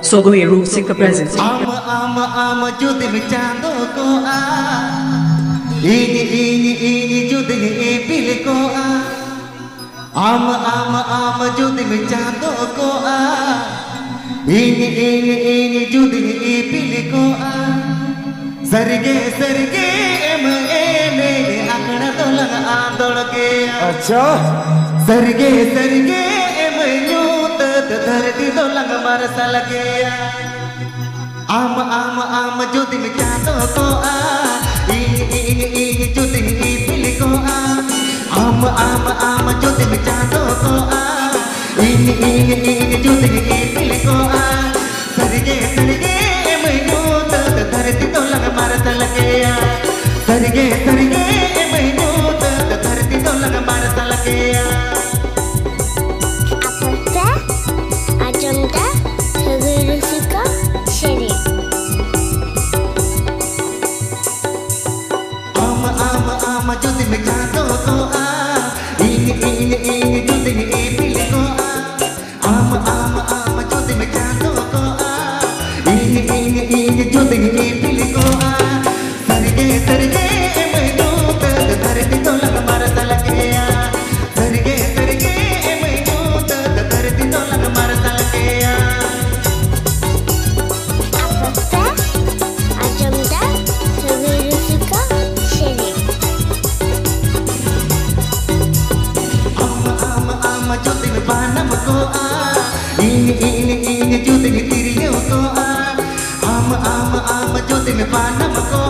Sogwe Root Singer presents. Ama judi mi chando ko ini judi mi ipili ko ama judi mi chando ko ini judi mi ipili ko sarige eme akna dolang andol ke अच्छा sarige eme nyut dharti dolang marsal ke ama jodi me chato ko ini jodi me ipili ko ama jodi me chato ko ini jodi me ipili ko sarige me nyut dharti dolang marsal ke sarige me nyut dharti dolang marsal ke Ajamda Sagarusika Seri ama jodi me chato ko ini jodi me ipili ko ama jodi me chato ko ini jodi me ipili ko sarige me nyut dharti dolang marsal ke sarige me nyut dharti dolang marsal ke Ajamda Sagarusika Seri ama jodi me panam ko ini jodi me tiriyo ko ama jodi me panam ko